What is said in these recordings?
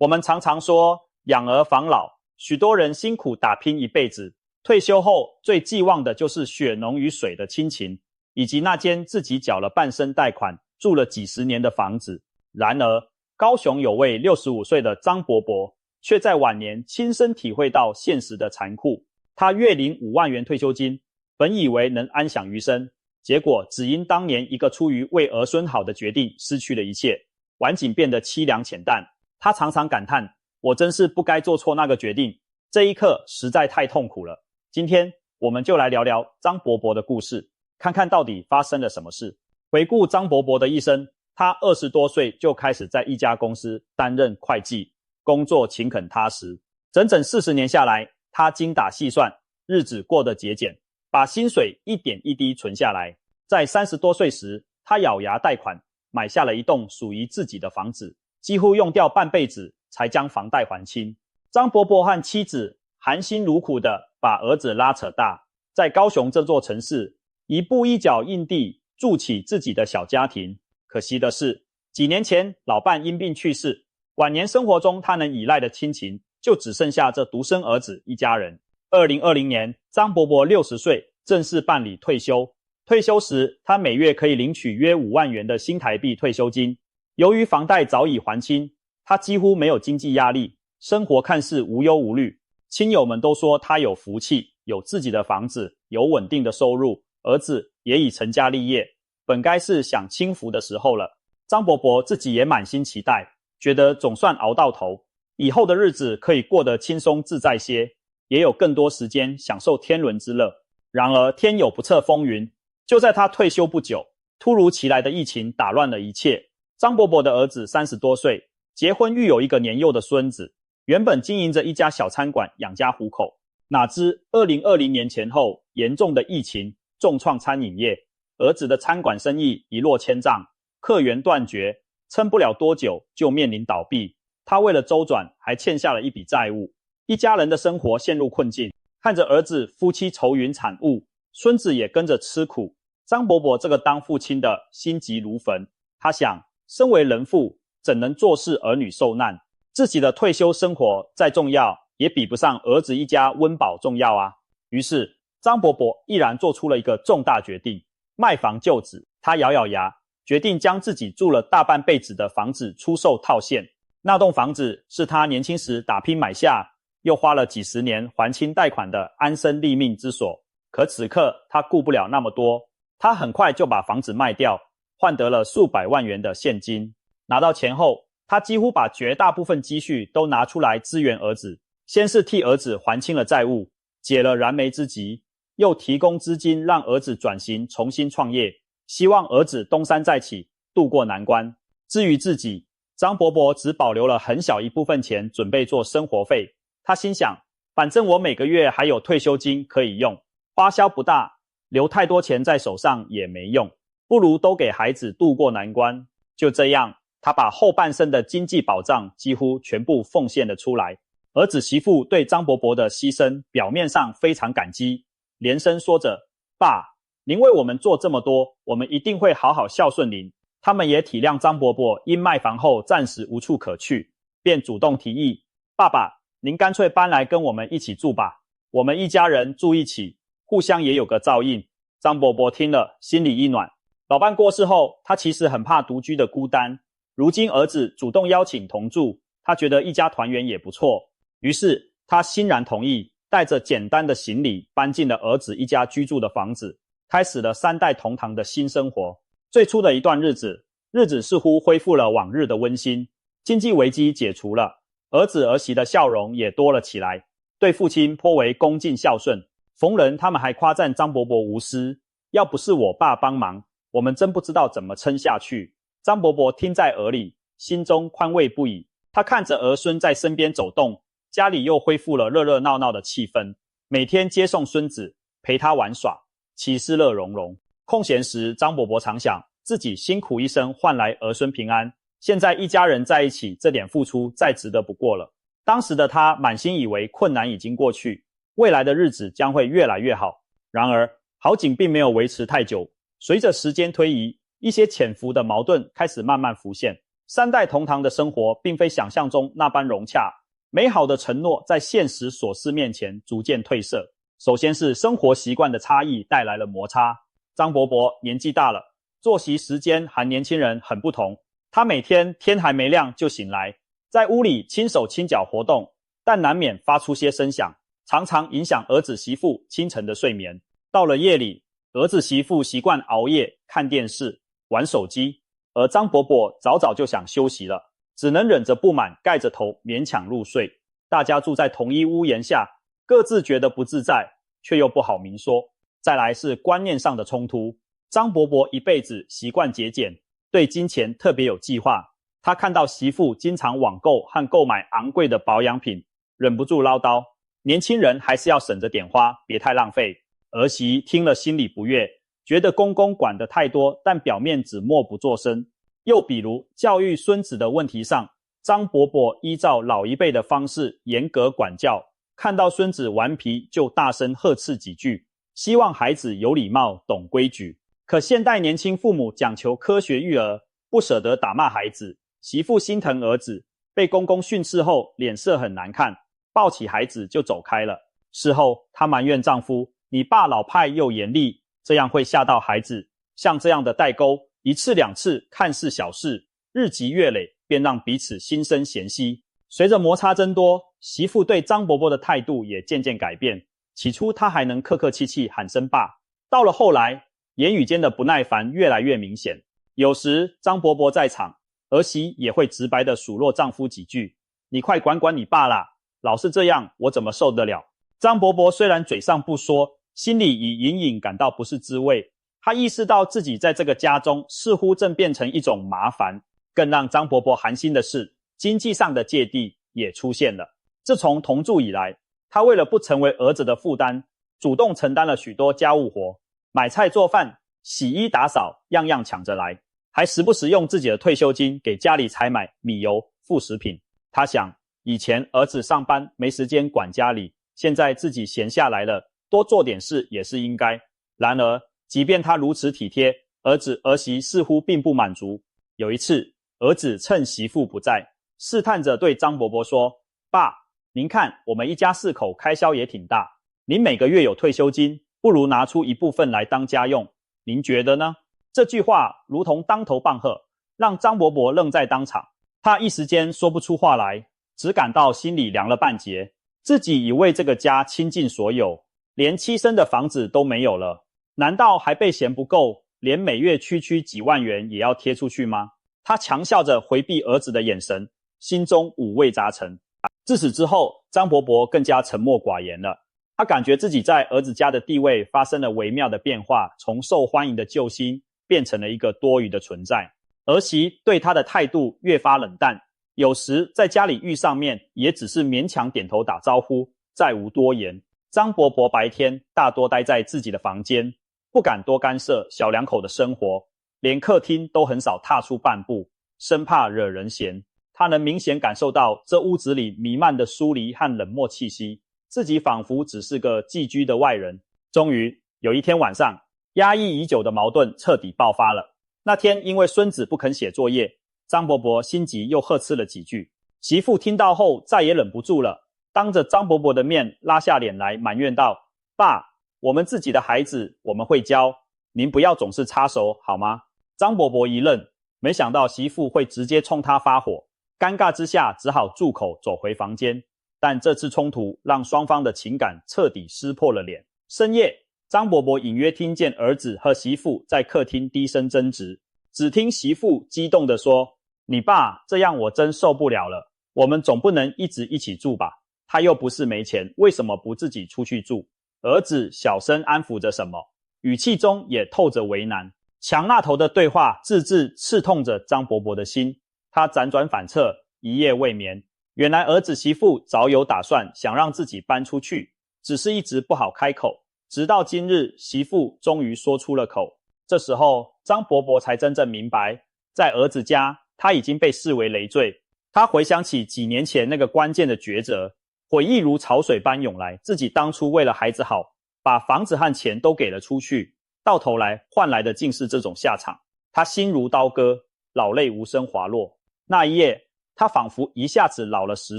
我们常常说养儿防老，许多人辛苦打拼一辈子，退休后最寄望的就是血浓于水的亲情，以及那间自己缴了半生贷款住了几十年的房子。然而高雄有位65岁的张伯伯，却在晚年亲身体会到现实的残酷。他月领5万元退休金，本以为能安享余生，结果只因当年一个出于为儿孙好的决定，失去了一切，晚景变得凄凉浅淡。他常常感叹，我真是不该做错那个决定，这一刻实在太痛苦了。今天我们就来聊聊张伯伯的故事，看看到底发生了什么事。回顾张伯伯的一生，他20多岁就开始在一家公司担任会计，工作勤恳踏实，整整40年下来，他精打细算，日子过得节俭，把薪水一点一滴存下来。在30多岁时，他咬牙贷款买下了一栋属于自己的房子，几乎用掉半辈子才将房贷还清。张伯伯和妻子含辛茹苦地把儿子拉扯大，在高雄这座城市一步一脚印地筑起自己的小家庭。可惜的是，几年前老伴因病去世，晚年生活中他能依赖的亲情就只剩下这独生儿子一家人。2020年，张伯伯60岁，正式办理退休。退休时，他每月可以领取约5万元的新台币退休金。由于房贷早已还清，他几乎没有经济压力，生活看似无忧无虑。亲友们都说他有福气，有自己的房子，有稳定的收入，儿子也已成家立业，本该是享清福的时候了。张伯伯自己也满心期待，觉得总算熬到头，以后的日子可以过得轻松自在些，也有更多时间享受天伦之乐。然而天有不测风云，就在他退休不久，突如其来的疫情打乱了一切。张伯伯的儿子30多岁，结婚育有一个年幼的孙子，原本经营着一家小餐馆养家糊口，哪知2020年前后严重的疫情重创餐饮业，儿子的餐馆生意一落千丈，客源断绝，撑不了多久就面临倒闭。他为了周转还欠下了一笔债务，一家人的生活陷入困境。看着儿子夫妻愁云惨雾，孙子也跟着吃苦，张伯伯这个当父亲的心急如焚。他想，身为人父，怎能坐视儿女受难？自己的退休生活再重要，也比不上儿子一家温饱重要啊。于是张伯伯毅然做出了一个重大决定，卖房就子。他咬咬牙，决定将自己住了大半辈子的房子出售套现。那栋房子是他年轻时打拼买下，又花了几十年还清贷款的安身立命之所。可此刻他顾不了那么多，他很快就把房子卖掉，换得了数百万元的现金。拿到钱后，他几乎把绝大部分积蓄都拿出来支援儿子，先是替儿子还清了债务，解了燃眉之急，又提供资金让儿子转型重新创业，希望儿子东山再起，渡过难关。至于自己，张伯伯只保留了很小一部分钱准备做生活费。他心想，反正我每个月还有退休金可以用，花销不大，留太多钱在手上也没用，不如都给孩子渡过难关。就这样，他把后半生的经济保障几乎全部奉献了出来。儿子媳妇对张伯伯的牺牲表面上非常感激，连声说着，爸，您为我们做这么多，我们一定会好好孝顺您。他们也体谅张伯伯因卖房后暂时无处可去，便主动提议，爸爸，您干脆搬来跟我们一起住吧，我们一家人住一起，互相也有个照应。张伯伯听了心里一暖。老伴过世后，他其实很怕独居的孤单，如今儿子主动邀请同住，他觉得一家团圆也不错。于是他欣然同意，带着简单的行李搬进了儿子一家居住的房子，开始了3代同堂的新生活。最初的一段日子似乎恢复了往日的温馨，经济危机解除了，儿子儿媳的笑容也多了起来，对父亲颇为恭敬孝顺。逢人他们还夸赞张伯伯无私，要不是我爸帮忙，我们真不知道怎么撑下去。张伯伯听在耳里，心中宽慰不已。他看着儿孙在身边走动，家里又恢复了热热闹闹的气氛，每天接送孙子，陪他玩耍，其思乐融融。空闲时，张伯伯常想，自己辛苦一生换来儿孙平安，现在一家人在一起，这点付出再值得不过了。当时的他满心以为困难已经过去，未来的日子将会越来越好。然而好景并没有维持太久，随着时间推移，一些潜伏的矛盾开始慢慢浮现。三代同堂的生活并非想象中那般融洽，美好的承诺在现实琐事面前逐渐褪色。首先是生活习惯的差异带来了摩擦。张伯伯年纪大了，作息时间和年轻人很不同。他每天天还没亮就醒来，在屋里轻手轻脚活动，但难免发出些声响，常常影响儿子媳妇清晨的睡眠。到了夜里，儿子媳妇习惯熬夜看电视玩手机，而张伯伯早早就想休息了，只能忍着不满盖着头勉强入睡。大家住在同一屋檐下，各自觉得不自在，却又不好明说。再来是观念上的冲突。张伯伯一辈子习惯节俭，对金钱特别有计划。他看到媳妇经常网购和购买昂贵的保养品，忍不住唠叨，年轻人还是要省着点花，别太浪费。儿媳听了心里不悦，觉得公公管得太多，但表面只默不作声。又比如教育孙子的问题上，张伯伯依照老一辈的方式严格管教，看到孙子顽皮就大声呵斥几句，希望孩子有礼貌懂规矩。可现代年轻父母讲求科学育儿，不舍得打骂孩子，媳妇心疼儿子，被公公训斥后脸色很难看，抱起孩子就走开了。事后她埋怨丈夫，你爸老派又严厉，这样会吓到孩子。像这样的代沟，一次两次看似小事，日积月累便让彼此心生嫌隙。随着摩擦增多，媳妇对张伯伯的态度也渐渐改变。起初她还能客客气气喊声爸，到了后来言语间的不耐烦越来越明显。有时张伯伯在场，儿媳也会直白地数落丈夫几句，你快管管你爸啦，老是这样我怎么受得了。张伯伯虽然嘴上不说，心里已隐隐感到不是滋味。他意识到自己在这个家中似乎正变成一种麻烦。更让张伯伯寒心的是，经济上的芥蒂也出现了。自从同住以来，他为了不成为儿子的负担，主动承担了许多家务活，买菜做饭、洗衣打扫，样样抢着来，还时不时用自己的退休金给家里采买米油、副食品。他想，以前儿子上班没时间管家里，现在自己闲下来了，多做点事也是应该。然而即便他如此体贴，儿子儿媳似乎并不满足。有一次，儿子趁媳妇不在，试探着对张伯伯说，爸，您看我们一家4口开销也挺大，您每个月有退休金，不如拿出一部分来当家用，您觉得呢？这句话如同当头棒喝，让张伯伯愣在当场。他一时间说不出话来，只感到心里凉了半截。自己已为这个家倾尽所有，连栖身的房子都没有了，难道还被嫌不够，连每月区区几万元也要贴出去吗？他强笑着回避儿子的眼神，心中五味杂陈。自此之后，张伯伯更加沉默寡言了。他感觉自己在儿子家的地位发生了微妙的变化，从受欢迎的救星变成了一个多余的存在。儿媳对他的态度越发冷淡，有时在家里遇上面也只是勉强点头打招呼，再无多言。张伯伯白天大多待在自己的房间，不敢多干涉小两口的生活，连客厅都很少踏出半步，生怕惹人嫌。他能明显感受到这屋子里弥漫的疏离和冷漠气息，自己仿佛只是个寄居的外人。终于有一天晚上，压抑已久的矛盾彻底爆发了。那天因为孙子不肯写作业，张伯伯心急又呵斥了几句。媳妇听到后再也忍不住了，当着张伯伯的面拉下脸来埋怨道，爸，我们自己的孩子我们会教，您不要总是插手好吗？张伯伯一愣，没想到媳妇会直接冲他发火，尴尬之下只好住口走回房间。但这次冲突让双方的情感彻底撕破了脸。深夜，张伯伯隐约听见儿子和媳妇在客厅低声争执，只听媳妇激动地说，你爸这样我真受不了了，我们总不能一直一起住吧，他又不是没钱，为什么不自己出去住？儿子小声安抚着什么，语气中也透着为难。墙那头的对话字字刺痛着张伯伯的心，他辗转反侧，一夜未眠。原来儿子媳妇早有打算，想让自己搬出去，只是一直不好开口。直到今日，媳妇终于说出了口。这时候张伯伯才真正明白，在儿子家他已经被视为累赘。他回想起几年前那个关键的抉择，悔意如潮水般涌来，自己当初为了孩子好，把房子和钱都给了出去，到头来换来的竟是这种下场。他心如刀割，老泪无声滑落。那一夜，他仿佛一下子老了10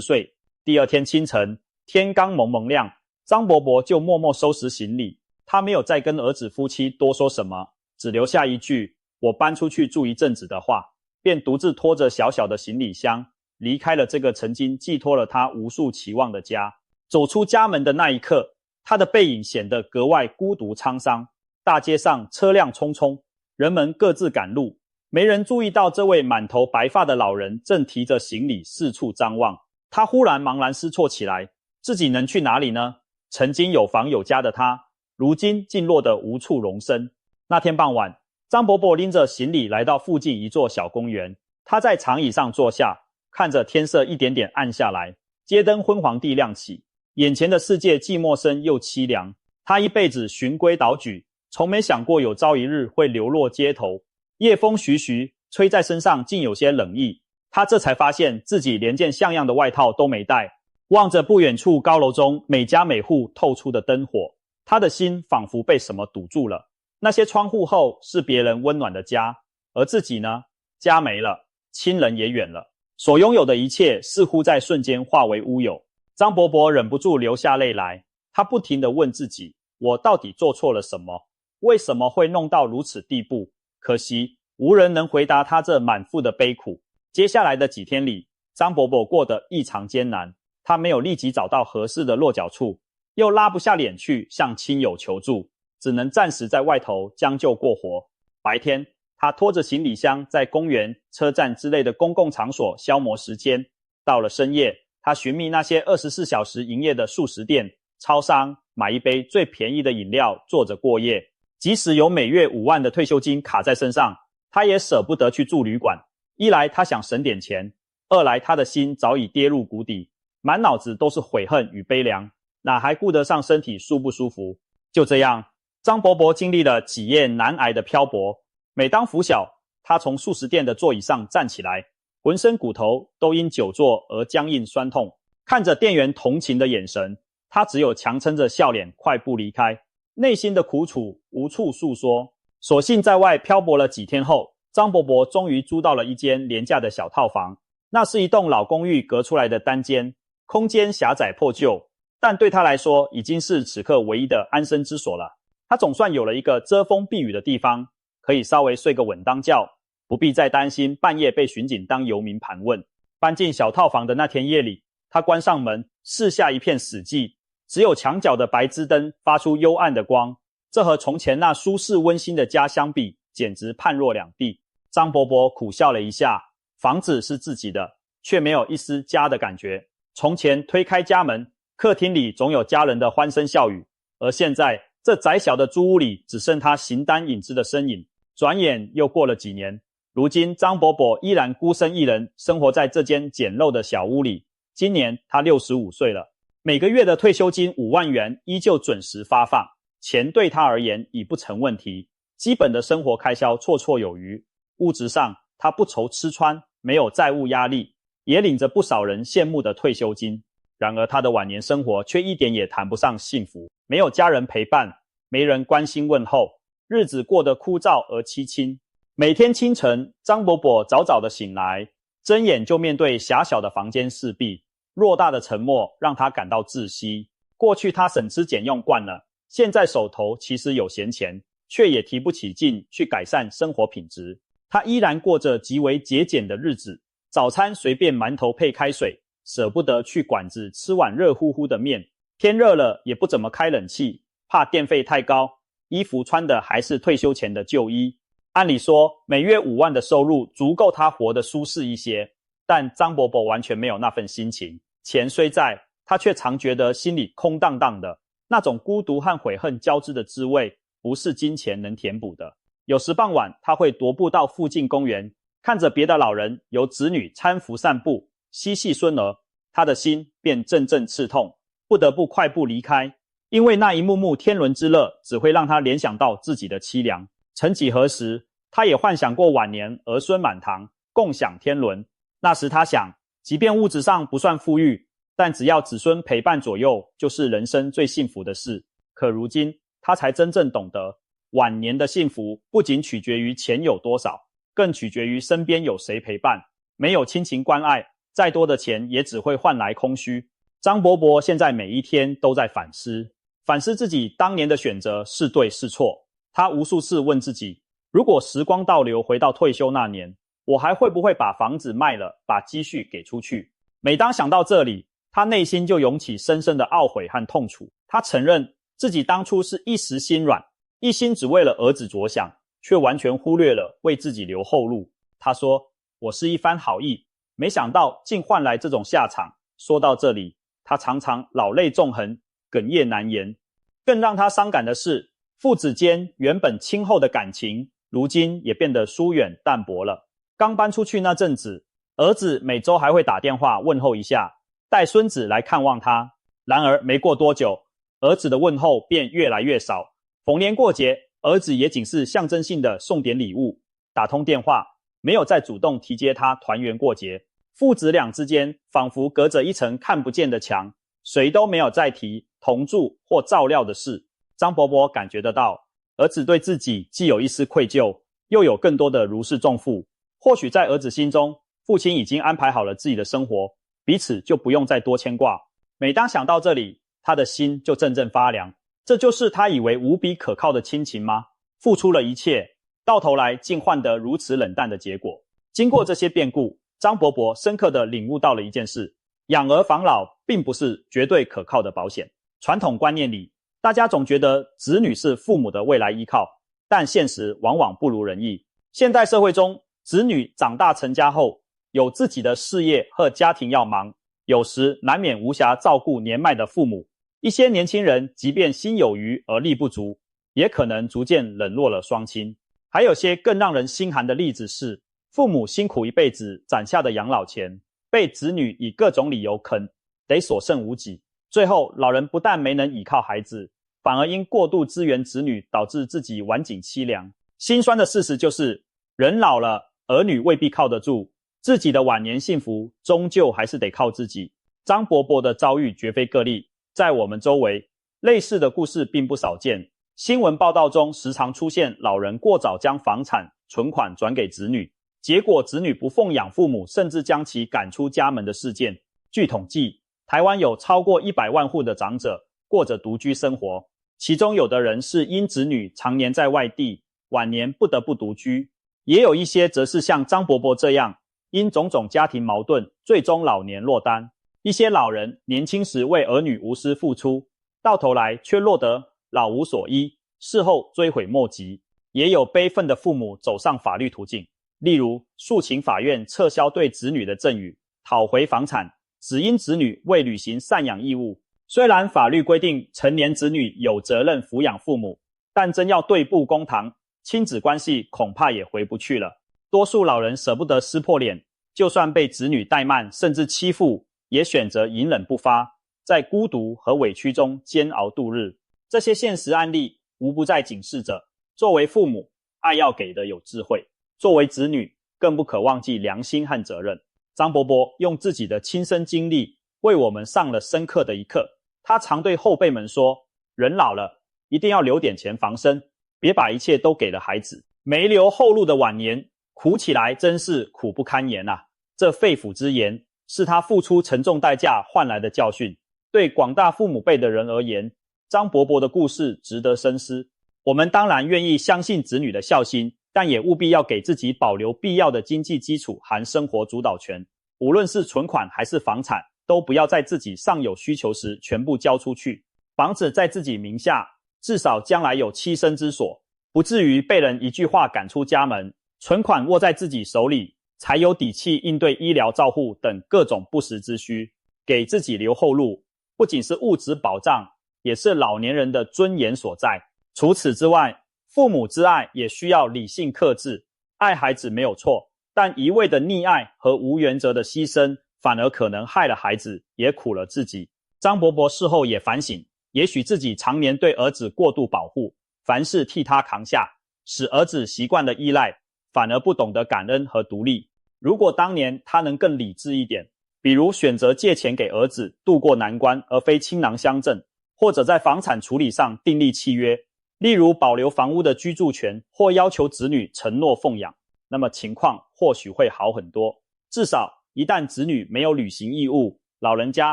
岁。第二天清晨，天刚蒙蒙亮，张伯伯就默默收拾行李。他没有再跟儿子夫妻多说什么，只留下一句我搬出去住一阵子的话，便独自拖着小小的行李箱离开了这个曾经寄托了他无数期望的家。走出家门的那一刻，他的背影显得格外孤独沧桑。大街上车辆匆匆，人们各自赶路，没人注意到这位满头白发的老人正提着行李四处张望。他忽然茫然失措起来，自己能去哪里呢？曾经有房有家的他，如今竟落得无处容身。那天傍晚，张伯伯拎着行李来到附近一座小公园，他在长椅上坐下，看着天色一点点暗下来，街灯昏黄地亮起，眼前的世界既陌生又凄凉。他一辈子循规蹈矩，从没想过有朝一日会流落街头。夜风徐徐，吹在身上竟有些冷意。他这才发现自己连件像样的外套都没带。望着不远处高楼中每家每户透出的灯火，他的心仿佛被什么堵住了。那些窗户后是别人温暖的家，而自己呢？家没了，亲人也远了，所拥有的一切似乎在瞬间化为乌有。张伯伯忍不住流下泪来，他不停地问自己，我到底做错了什么？为什么会弄到如此地步？可惜无人能回答他这满腹的悲苦。接下来的几天里，张伯伯过得异常艰难。他没有立即找到合适的落脚处，又拉不下脸去向亲友求助，只能暂时在外头将就过活。白天，他拖着行李箱在公园、车站之类的公共场所消磨时间。到了深夜，他寻觅那些24小时营业的速食店、超商，买一杯最便宜的饮料，坐着过夜。即使有每月5万的退休金卡在身上，他也舍不得去住旅馆。一来他想省点钱，二来他的心早已跌入谷底，满脑子都是悔恨与悲凉，哪还顾得上身体舒不舒服？就这样，张伯伯经历了几夜难挨的漂泊。每当拂晓，他从速食店的座椅上站起来，浑身骨头都因久坐而僵硬酸痛。看着店员同情的眼神，他只有强撑着笑脸快步离开。内心的苦楚无处诉说，所幸在外漂泊了几天后，张伯伯终于租到了一间廉价的小套房。那是一栋老公寓隔出来的单间，空间狭窄破旧，但对他来说已经是此刻唯一的安身之所了。他总算有了一个遮风避雨的地方，可以稍微睡个稳当觉，不必再担心半夜被巡警当游民盘问。搬进小套房的那天夜里，他关上门，四下一片死寂，只有墙角的白炽灯发出幽暗的光。这和从前那舒适温馨的家相比，简直判若两地。张伯伯苦笑了一下，房子是自己的，却没有一丝家的感觉。从前推开家门，客厅里总有家人的欢声笑语，而现在这窄小的租屋里只剩他形单影只的身影。转眼又过了几年，如今张伯伯依然孤身一人生活在这间简陋的小屋里。今年他65岁了，每个月的退休金5万元依旧准时发放，钱对他而言已不成问题，基本的生活开销绰绰有余。物质上他不愁吃穿，没有债务压力，也领着不少人羡慕的退休金。然而他的晚年生活却一点也谈不上幸福，没有家人陪伴，没人关心问候，日子过得枯燥而凄清。每天清晨，张伯伯早早的醒来，睁眼就面对狭小的房间四壁，偌大的沉默让他感到窒息。过去他省吃俭用惯了，现在手头其实有闲钱，却也提不起劲去改善生活品质。他依然过着极为节俭的日子，早餐随便馒头配开水，舍不得去馆子吃碗热乎乎的面。天热了也不怎么开冷气，怕电费太高，衣服穿的还是退休前的旧衣。按理说每月5万的收入足够他活得舒适一些，但张伯伯完全没有那份心情。钱虽在，他却常觉得心里空荡荡的，那种孤独和悔恨交织的滋味，不是金钱能填补的。有时傍晚，他会踱步到附近公园，看着别的老人由子女搀扶散步，嬉戏孙儿，他的心便阵阵刺痛，不得不快步离开。因为那一幕幕天伦之乐，只会让他联想到自己的凄凉。曾几何时，他也幻想过晚年儿孙满堂，共享天伦。那时他想，即便物质上不算富裕，但只要子孙陪伴左右，就是人生最幸福的事。可如今，他才真正懂得，晚年的幸福不仅取决于钱有多少，更取决于身边有谁陪伴。没有亲情关爱，再多的钱也只会换来空虚。张伯伯现在每一天都在反思自己当年的选择是对是错。他无数次问自己，如果时光倒流回到退休那年，我还会不会把房子卖了，把积蓄给出去？每当想到这里，他内心就涌起深深的懊悔和痛楚。他承认自己当初是一时心软，一心只为了儿子着想，却完全忽略了为自己留后路。他说，我是一番好意，没想到竟换来这种下场。说到这里，他常常老泪纵横，哽咽难言。更让他伤感的是，父子间原本亲厚的感情，如今也变得疏远淡薄了。刚搬出去那阵子，儿子每周还会打电话问候一下，带孙子来看望他。然而没过多久，儿子的问候便越来越少。逢年过节，儿子也仅是象征性的送点礼物，打通电话，没有再主动提接他团圆过节。父子俩之间仿佛隔着一层看不见的墙，谁都没有再提同住或照料的事。张伯伯感觉得到，儿子对自己既有一丝愧疚，又有更多的如释重负。或许在儿子心中，父亲已经安排好了自己的生活，彼此就不用再多牵挂。每当想到这里，他的心就阵阵发凉。这就是他以为无比可靠的亲情吗？付出了一切，到头来竟换得如此冷淡的结果。经过这些变故，张伯伯深刻地领悟到了一件事，养儿防老并不是绝对可靠的保险。传统观念里，大家总觉得子女是父母的未来依靠，但现实往往不如人意。现代社会中，子女长大成家后，有自己的事业和家庭要忙，有时难免无暇照顾年迈的父母。一些年轻人即便心有余而力不足，也可能逐渐冷落了双亲。还有些更让人心寒的例子是，父母辛苦一辈子攒下的养老钱，被子女以各种理由坑，得所剩无几。最后老人不但没能倚靠孩子，反而因过度支援子女，导致自己晚景凄凉。心酸的事实就是，人老了，儿女未必靠得住，自己的晚年幸福终究还是得靠自己。张伯伯的遭遇绝非个例，在我们周围，类似的故事并不少见。新闻报道中时常出现老人过早将房产、存款转给子女，结果子女不奉养父母，甚至将其赶出家门的事件。据统计，台湾有超过100万户的长者过着独居生活，其中有的人是因子女常年在外地，晚年不得不独居，也有一些则是像张伯伯这样，因种种家庭矛盾，最终老年落单。一些老人年轻时为儿女无私付出，到头来却落得老无所依，事后追悔莫及。也有悲愤的父母走上法律途径，例如诉请法院撤销对子女的赠与，讨回房产，只因子女未履行赡养义务。虽然法律规定成年子女有责任抚养父母，但真要对簿公堂，亲子关系恐怕也回不去了。多数老人舍不得撕破脸，就算被子女怠慢甚至欺负，也选择隐忍不发，在孤独和委屈中煎熬度日。这些现实案例无不在警示着，作为父母，爱要给的有智慧；作为子女，更不可忘记良心和责任。张伯伯用自己的亲身经历，为我们上了深刻的一课。他常对后辈们说，人老了，一定要留点钱防身，别把一切都给了孩子。没留后路的晚年，苦起来真是苦不堪言啊！这肺腑之言，是他付出沉重代价换来的教训。对广大父母辈的人而言，张伯伯的故事值得深思。我们当然愿意相信子女的孝心，但也务必要给自己保留必要的经济基础含生活主导权。无论是存款还是房产，都不要在自己尚有需求时全部交出去。房子在自己名下，至少将来有栖身之所，不至于被人一句话赶出家门。存款握在自己手里，才有底气应对医疗照护等各种不时之需。给自己留后路，不仅是物质保障，也是老年人的尊严所在。除此之外，父母之爱也需要理性克制。爱孩子没有错，但一味的溺爱和无原则的牺牲，反而可能害了孩子，也苦了自己。张伯伯事后也反省，也许自己常年对儿子过度保护，凡事替他扛下，使儿子习惯了依赖，反而不懂得感恩和独立。如果当年他能更理智一点，比如选择借钱给儿子渡过难关，而非倾囊相赠，或者在房产处理上订立契约，例如保留房屋的居住权，或要求子女承诺奉养，那么情况或许会好很多。至少一旦子女没有履行义务，老人家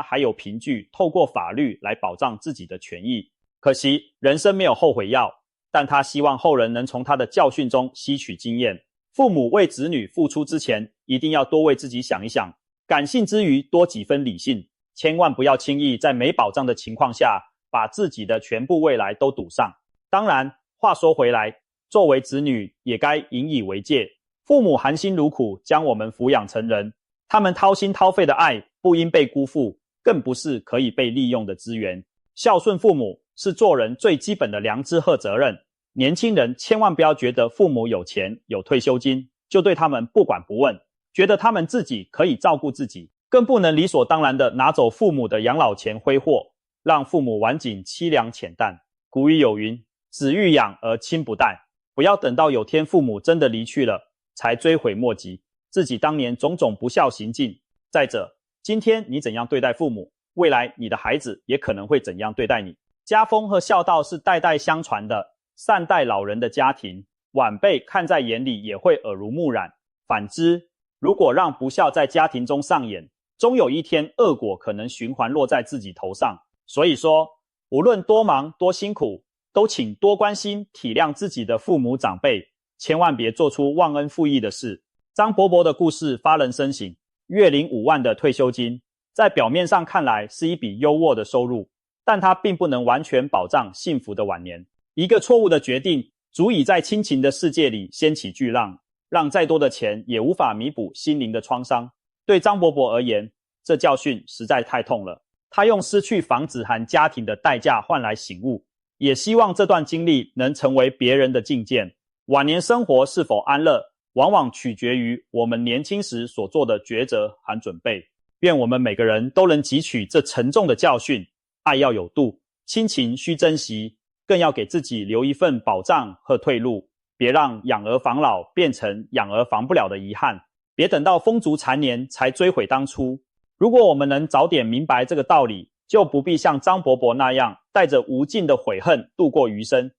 还有凭据透过法律来保障自己的权益。可惜人生没有后悔药，但他希望后人能从他的教训中吸取经验。父母为子女付出之前，一定要多为自己想一想，感性之余多几分理性，千万不要轻易在没保障的情况下把自己的全部未来都赌上。当然，话说回来，作为子女也该引以为戒，父母含辛茹苦将我们抚养成人，他们掏心掏肺的爱不应被辜负，更不是可以被利用的资源。孝顺父母是做人最基本的良知和责任。年轻人千万不要觉得父母有钱有退休金就对他们不管不问，觉得他们自己可以照顾自己，更不能理所当然的拿走父母的养老钱挥霍，让父母晚景凄凉浅淡。古语有云，子欲养而亲不待，不要等到有天父母真的离去了才追悔莫及自己当年种种不孝行径。再者，今天你怎样对待父母，未来你的孩子也可能会怎样对待你。家风和孝道是代代相传的，善待老人的家庭，晚辈看在眼里也会耳濡目染。反之，如果让不孝在家庭中上演，终有一天恶果可能循环落在自己头上。所以说，无论多忙多辛苦，都请多关心体谅自己的父母长辈，千万别做出忘恩负义的事。张伯伯的故事发人深省，月领5万的退休金，在表面上看来是一笔优渥的收入，但它并不能完全保障幸福的晚年。一个错误的决定，足以在亲情的世界里掀起巨浪，让再多的钱也无法弥补心灵的创伤。对张伯伯而言，这教训实在太痛了。他用失去房子和家庭的代价换来醒悟，也希望这段经历能成为别人的借鉴。晚年生活是否安乐，往往取决于我们年轻时所做的抉择和准备。愿我们每个人都能汲取这沉重的教训，爱要有度，亲情需珍惜，更要给自己留一份保障和退路，别让养儿防老变成养儿防不了的遗憾，别等到风烛残年才追悔当初。如果我们能早点明白这个道理，就不必像张伯伯那样带着无尽的悔恨度过余生。